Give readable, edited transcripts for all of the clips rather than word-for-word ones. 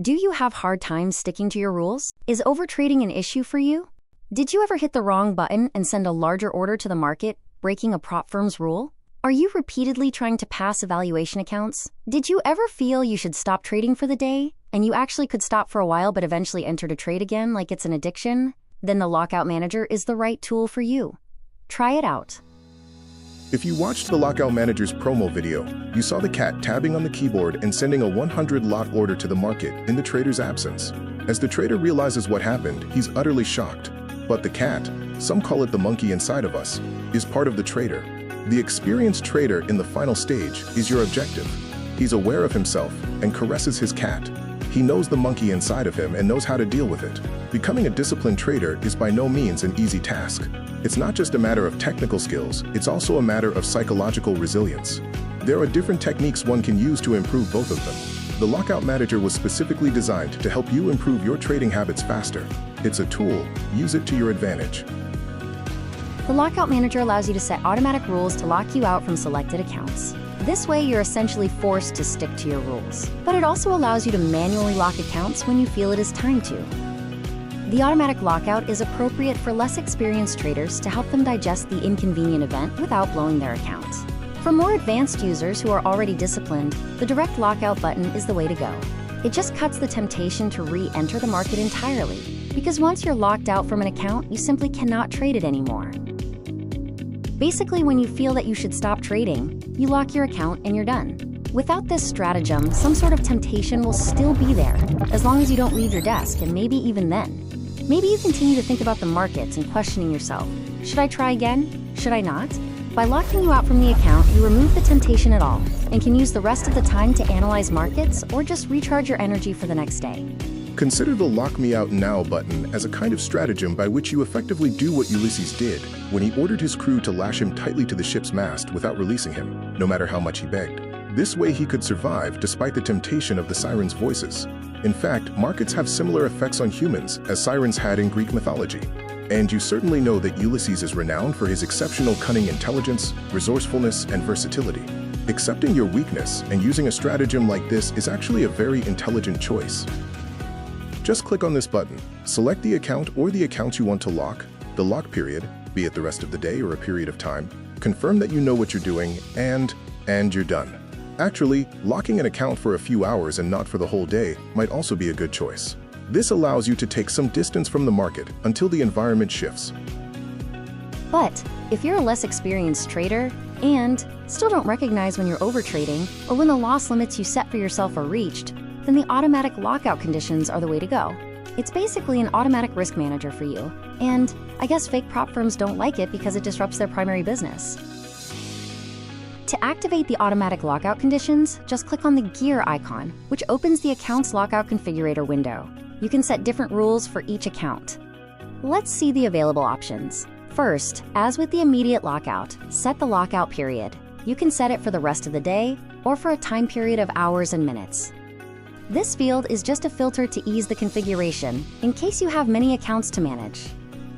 Do you have hard time sticking to your rules? Is overtrading an issue for you? Did you ever hit the wrong button and send a larger order to the market, breaking a prop firm's rule? Are you repeatedly trying to pass evaluation accounts? Did you ever feel you should stop trading for the day, and you actually could stop for a while but eventually enter to trade again like it's an addiction? Then the Lockout Manager is the right tool for you. Try it out. If you watched the Lockout Manager's promo video, you saw the cat tabbing on the keyboard and sending a 100 lot order to the market in the trader's absence. As the trader realizes what happened, he's utterly shocked. But the cat, some call it the monkey inside of us, is part of the trader. The experienced trader in the final stage is your objective. He's aware of himself and caresses his cat. He knows the monkey inside of him and knows how to deal with it. Becoming a disciplined trader is by no means an easy task. It's not just a matter of technical skills, it's also a matter of psychological resilience. There are different techniques one can use to improve both of them. The Lockout Manager was specifically designed to help you improve your trading habits faster. It's a tool, use it to your advantage. The Lockout Manager allows you to set automatic rules to lock you out from selected accounts. This way, you're essentially forced to stick to your rules. But it also allows you to manually lock accounts when you feel it is time to. The automatic lockout is appropriate for less experienced traders to help them digest the inconvenient event without blowing their account. For more advanced users who are already disciplined, the direct lockout button is the way to go. It just cuts the temptation to re-enter the market entirely, because once you're locked out from an account, you simply cannot trade it anymore. Basically, when you feel that you should stop trading, you lock your account and you're done. Without this stratagem, some sort of temptation will still be there, as long as you don't leave your desk, and maybe even then. Maybe you continue to think about the markets and questioning yourself. Should I try again? Should I not? By locking you out from the account, you remove the temptation at all, and can use the rest of the time to analyze markets or just recharge your energy for the next day. Consider the Lock Me Out Now button as a kind of stratagem by which you effectively do what Ulysses did when he ordered his crew to lash him tightly to the ship's mast without releasing him, no matter how much he begged. This way he could survive despite the temptation of the sirens' voices. In fact, markets have similar effects on humans as sirens had in Greek mythology. And you certainly know that Ulysses is renowned for his exceptional cunning intelligence, resourcefulness, and versatility. Accepting your weakness and using a stratagem like this is actually a very intelligent choice. Just click on this button, select the account or the accounts you want to lock, the lock period, be it the rest of the day or a period of time, confirm that you know what you're doing, and you're done. Actually, locking an account for a few hours and not for the whole day might also be a good choice. This allows you to take some distance from the market until the environment shifts. But if you're a less experienced trader and still don't recognize when you're overtrading or when the loss limits you set for yourself are reached, then the automatic lockout conditions are the way to go. It's basically an automatic risk manager for you, and I guess fake prop firms don't like it because it disrupts their primary business. To activate the automatic lockout conditions, just click on the gear icon, which opens the account's lockout configurator window. You can set different rules for each account. Let's see the available options. First, as with the immediate lockout, set the lockout period. You can set it for the rest of the day or for a time period of hours and minutes. This field is just a filter to ease the configuration in case you have many accounts to manage.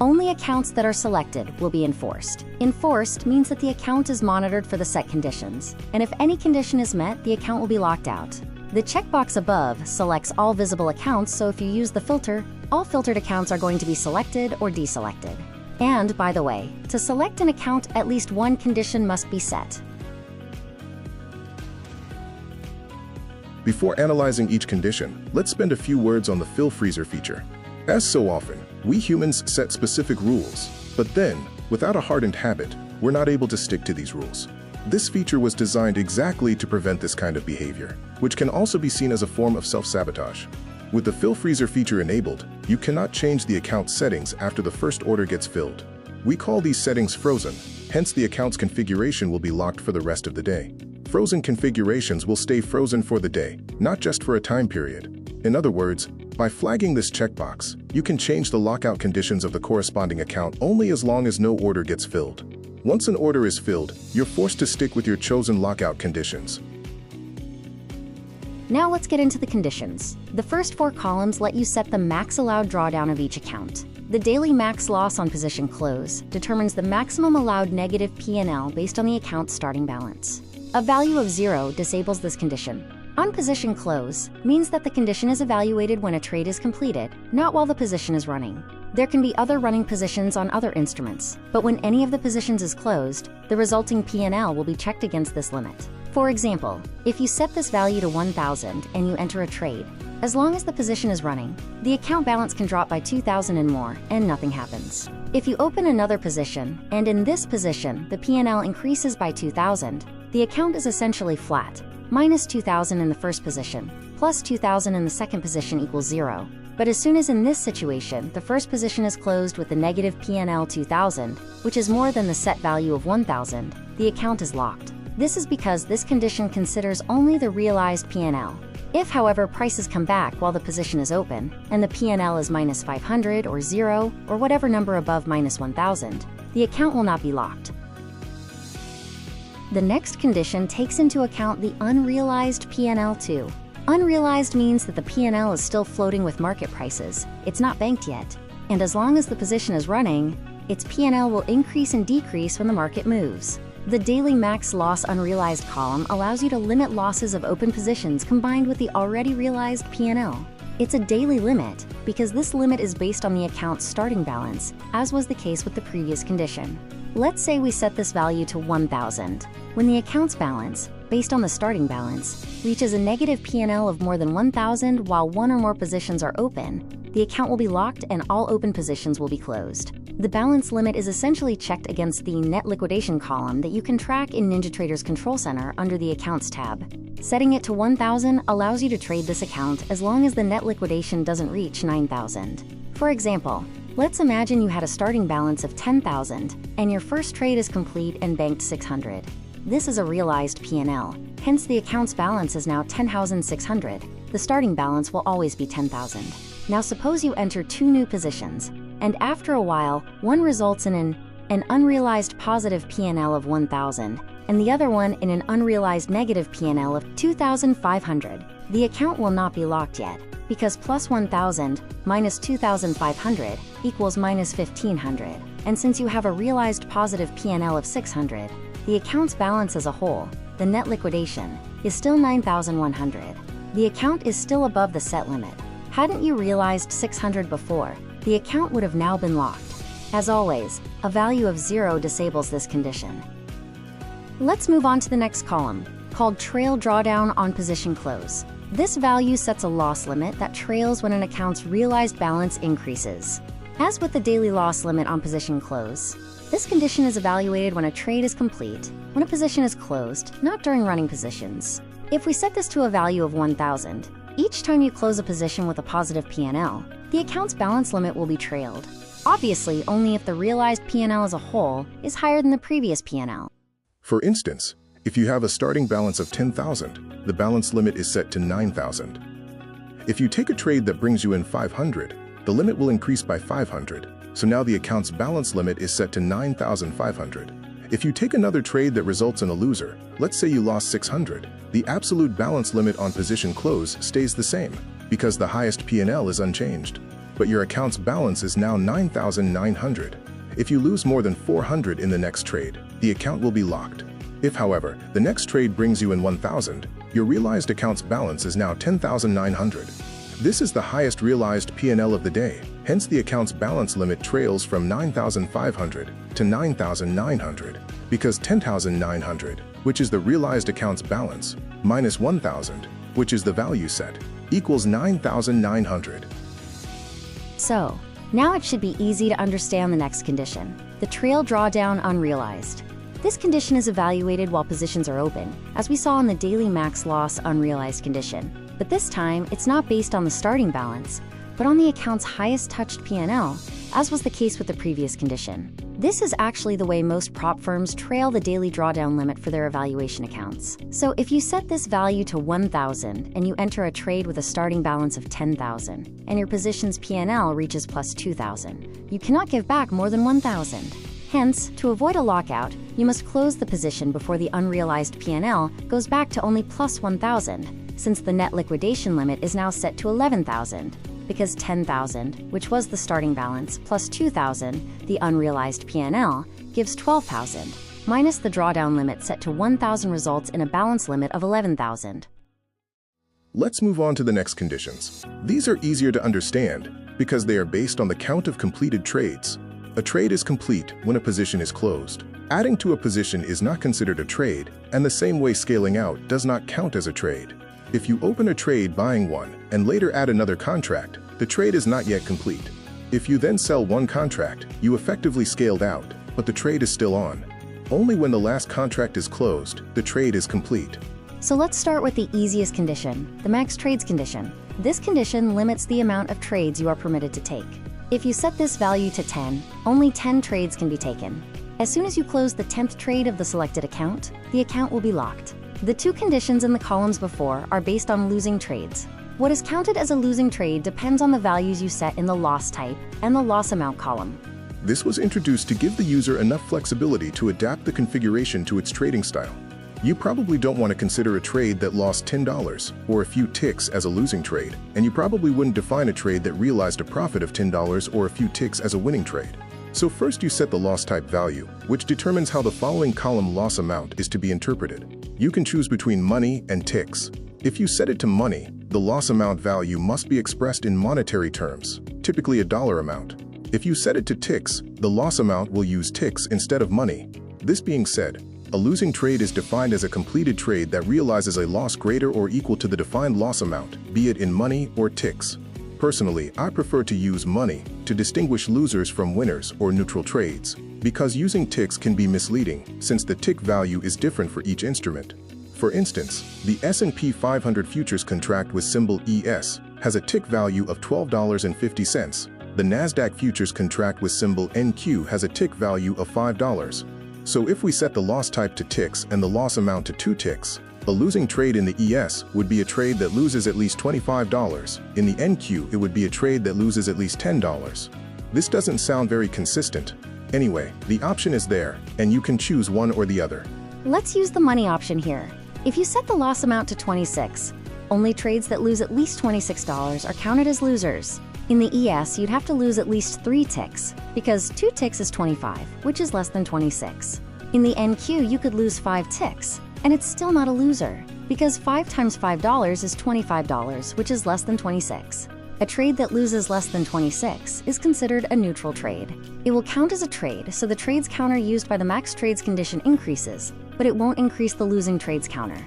Only accounts that are selected will be enforced. Enforced means that the account is monitored for the set conditions, and if any condition is met, the account will be locked out. The checkbox above selects all visible accounts, so if you use the filter, all filtered accounts are going to be selected or deselected. And, by the way, to select an account, at least one condition must be set. Before analyzing each condition, let's spend a few words on the fill freezer feature. As so often, we humans set specific rules, but then, without a hardened habit, we're not able to stick to these rules. This feature was designed exactly to prevent this kind of behavior, which can also be seen as a form of self-sabotage. With the fill freezer feature enabled, you cannot change the account settings after the first order gets filled. We call these settings frozen, hence the account's configuration will be locked for the rest of the day. Frozen configurations will stay frozen for the day, not just for a time period. In other words, by flagging this checkbox, you can change the lockout conditions of the corresponding account only as long as no order gets filled. Once an order is filled, you're forced to stick with your chosen lockout conditions. Now let's get into the conditions. The first 4 columns let you set the max allowed drawdown of each account. The daily max loss on position close determines the maximum allowed negative P&L based on the account's starting balance. A value of 0 disables this condition. On position close means that the condition is evaluated when a trade is completed, not while the position is running. There can be other running positions on other instruments, but when any of the positions is closed, the resulting P&L will be checked against this limit. For example, if you set this value to 1,000 and you enter a trade, as long as the position is running, the account balance can drop by 2,000 and more, and nothing happens. If you open another position, and in this position the P&L increases by 2,000, the account is essentially flat. Minus 2,000 in the first position, plus 2,000 in the second position equals 0. But as soon as in this situation, the first position is closed with the negative P&L 2,000, which is more than the set value of 1,000, the account is locked. This is because this condition considers only the realized P&L. If, however, prices come back while the position is open, and the P&L is minus 500 or 0, or whatever number above minus 1,000, the account will not be locked. The next condition takes into account the unrealized P&L too. Unrealized means that the P&L is still floating with market prices. It's not banked yet. And as long as the position is running, its P&L will increase and decrease when the market moves. The daily max loss unrealized column allows you to limit losses of open positions combined with the already realized P&L. It's a daily limit because this limit is based on the account's starting balance, as was the case with the previous condition. Let's say we set this value to 1,000. When the account's balance, based on the starting balance, reaches a negative P&L of more than 1,000 while one or more positions are open, the account will be locked and all open positions will be closed. The balance limit is essentially checked against the net liquidation column that you can track in NinjaTrader's Control Center under the Accounts tab. Setting it to 1,000 allows you to trade this account as long as the net liquidation doesn't reach 9,000. For example, let's imagine you had a starting balance of 10,000 and your first trade is complete and banked 600. This is a realized P&L, hence the account's balance is now 10,600. The starting balance will always be 10,000. Now suppose you enter two new positions, and after a while, one results in an unrealized positive P&L of 1,000, and the other one in an unrealized negative P&L of 2,500. The account will not be locked yet, because plus 1,000 minus 2,500 equals minus 1,500. And since you have a realized positive P&L of 600, the account's balance as a whole, the net liquidation, is still 9,100. The account is still above the set limit. Hadn't you realized 600 before, the account would have now been locked. As always, a value of 0 disables this condition. Let's move on to the next column, called Trail Drawdown on Position Close. This value sets a loss limit that trails when an account's realized balance increases. As with the daily loss limit on position close, this condition is evaluated when a trade is complete, when a position is closed, not during running positions. If we set this to a value of 1,000, each time you close a position with a positive P&L, the account's balance limit will be trailed. Obviously, only if the realized P&L as a whole is higher than the previous P&L. For instance, if you have a starting balance of 10,000, the balance limit is set to 9,000. If you take a trade that brings you in 500, the limit will increase by 500, so now the account's balance limit is set to 9,500. If you take another trade that results in a loser, let's say you lost 600, the absolute balance limit on position close stays the same, because the highest P&L is unchanged. But your account's balance is now 9,900. If you lose more than 400 in the next trade, the account will be locked. If, however, the next trade brings you in 1,000, your realized account's balance is now 10,900. This is the highest realized P&L of the day, hence the account's balance limit trails from 9,500 to 9,900, because 10,900, which is the realized account's balance, minus 1,000, which is the value set, equals 9,900. So, now it should be easy to understand the next condition, the trail drawdown unrealized. This condition is evaluated while positions are open, as we saw in the daily max loss unrealized condition. But this time, it's not based on the starting balance, but on the account's highest touched P&L, as was the case with the previous condition. This is actually the way most prop firms trail the daily drawdown limit for their evaluation accounts. So if you set this value to 1,000 and you enter a trade with a starting balance of 10,000, and your position's P&L reaches plus 2,000, you cannot give back more than 1,000. Hence, to avoid a lockout, you must close the position before the unrealized P&L goes back to only plus 1,000, since the net liquidation limit is now set to 11,000, because 10,000, which was the starting balance, plus 2,000, the unrealized P&L, gives 12,000, minus the drawdown limit set to 1,000 results in a balance limit of 11,000. Let's move on to the next conditions. These are easier to understand because they are based on the count of completed trades. A trade is complete when a position is closed. Adding to a position is not considered a trade, and the same way scaling out does not count as a trade. If you open a trade buying one and later add another contract, the trade is not yet complete. If you then sell one contract, you effectively scaled out, but the trade is still on. Only when the last contract is closed, the trade is complete. So let's start with the easiest condition, the max trades condition. This condition limits the amount of trades you are permitted to take. If you set this value to 10, only 10 trades can be taken. As soon as you close the 10th trade of the selected account, the account will be locked. The two conditions in the columns before are based on losing trades. What is counted as a losing trade depends on the values you set in the loss type and the loss amount column. This was introduced to give the user enough flexibility to adapt the configuration to its trading style. You probably don't want to consider a trade that lost $10 or a few ticks as a losing trade, and you probably wouldn't define a trade that realized a profit of $10 or a few ticks as a winning trade. So first you set the loss type value, which determines how the following column loss amount is to be interpreted. You can choose between money and ticks. If you set it to money, the loss amount value must be expressed in monetary terms, typically a dollar amount. If you set it to ticks, the loss amount will use ticks instead of money. This being said, a losing trade is defined as a completed trade that realizes a loss greater or equal to the defined loss amount, be it in money or ticks. Personally, I prefer to use money to distinguish losers from winners or neutral trades, because using ticks can be misleading since the tick value is different for each instrument. For instance, the S&P 500 futures contract with symbol ES has a tick value of $12.50. The NASDAQ futures contract with symbol NQ has a tick value of $5. So if we set the loss type to ticks and the loss amount to 2 ticks, a losing trade in the ES would be a trade that loses at least $25. In the NQ, it would be a trade that loses at least $10. This doesn't sound very consistent. Anyway, the option is there, and you can choose one or the other. Let's use the money option here. If you set the loss amount to 26, only trades that lose at least $26 are counted as losers. In the ES, you'd have to lose at least 3 ticks, because 2 ticks is 25, which is less than 26. In the NQ, you could lose 5 ticks, and it's still not a loser, because 5 times $5 is $25, which is less than 26. A trade that loses less than 26 is considered a neutral trade. It will count as a trade, so the trades counter used by the max trades condition increases, but it won't increase the losing trades counter.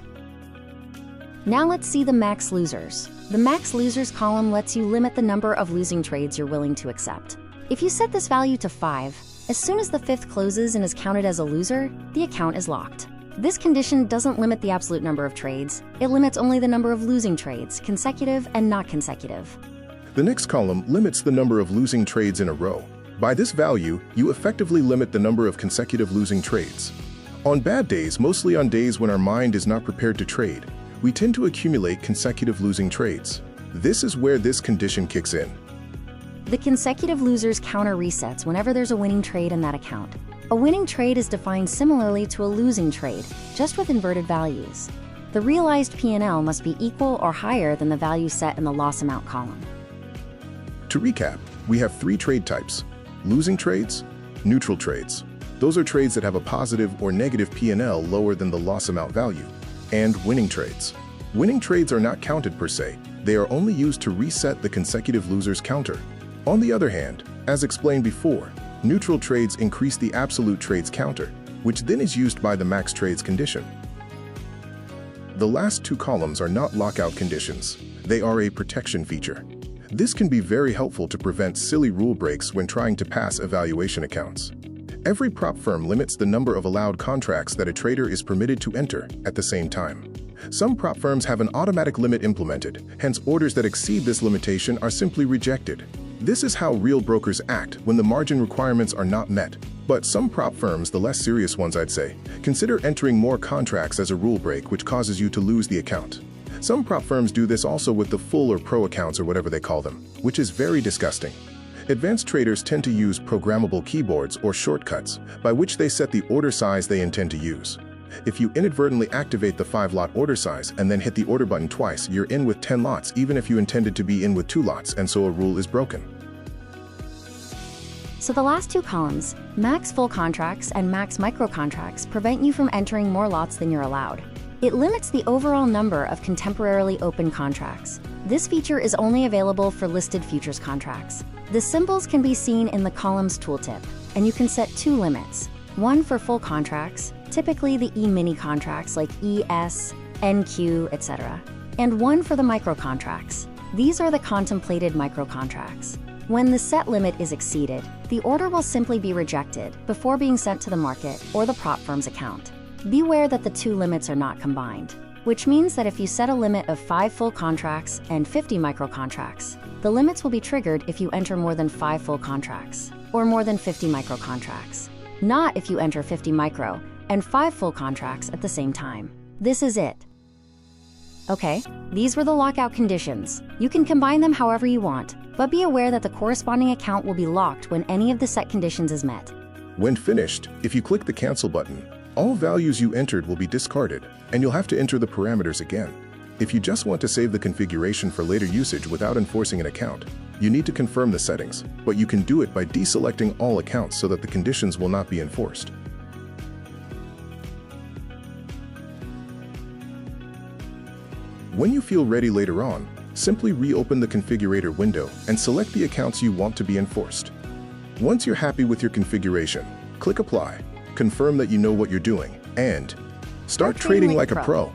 Now let's see the max losers. The max losers column lets you limit the number of losing trades you're willing to accept. If you set this value to 5, as soon as the 5th closes and is counted as a loser, the account is locked. This condition doesn't limit the absolute number of trades. It limits only the number of losing trades, consecutive and not consecutive. The next column limits the number of losing trades in a row. By this value, you effectively limit the number of consecutive losing trades. On bad days, mostly on days when our mind is not prepared to trade, we tend to accumulate consecutive losing trades. This is where this condition kicks in. The consecutive losers counter resets whenever there's a winning trade in that account. A winning trade is defined similarly to a losing trade, just with inverted values. The realized P&L must be equal or higher than the value set in the loss amount column. To recap, we have 3 trade types: losing trades, neutral trades. Those are trades that have a positive or negative P&L lower than the loss amount value, and winning trades. Winning trades are not counted per se. They are only used to reset the consecutive losers counter. On the other hand, as explained before, neutral trades increase the absolute trades counter, which then is used by the max trades condition. The last 2 columns are not lockout conditions. They are a protection feature. This can be very helpful to prevent silly rule breaks when trying to pass evaluation accounts. Every prop firm limits the number of allowed contracts that a trader is permitted to enter at the same time. Some prop firms have an automatic limit implemented, hence orders that exceed this limitation are simply rejected. This is how real brokers act when the margin requirements are not met. But some prop firms, the less serious ones I'd say, consider entering more contracts as a rule break, which causes you to lose the account. Some prop firms do this also with the full or pro accounts or whatever they call them, which is very disgusting. Advanced traders tend to use programmable keyboards or shortcuts by which they set the order size they intend to use. If you inadvertently activate the 5-lot order size and then hit the order button twice, you're in with 10 lots even if you intended to be in with 2 lots, and so a rule is broken. So the last 2 columns, max full contracts and max micro contracts, prevent you from entering more lots than you're allowed. It limits the overall number of contemporarily open contracts. This feature is only available for listed futures contracts. The symbols can be seen in the columns tooltip, and you can set 2 limits. One for full contracts, typically the E-mini contracts like ES, NQ, etc., and one for the micro contracts. These are the contemplated micro contracts. When the set limit is exceeded, the order will simply be rejected before being sent to the market or the prop firm's account. Beware that the 2 limits are not combined, which means that if you set a limit of 5 full contracts and 50 micro contracts, the limits will be triggered if you enter more than 5 full contracts or more than 50 micro contracts, not if you enter 50 micro and 5 full contracts at the same time. This is it. Okay, these were the lockout conditions. You can combine them however you want, but be aware that the corresponding account will be locked when any of the set conditions is met. When finished, if you click the Cancel button, all values you entered will be discarded, and you'll have to enter the parameters again. If you just want to save the configuration for later usage without enforcing an account, you need to confirm the settings, but you can do it by deselecting all accounts so that the conditions will not be enforced. When you feel ready later on, simply reopen the configurator window and select the accounts you want to be enforced. Once you're happy with your configuration, click Apply, confirm that you know what you're doing, and start trading like a pro.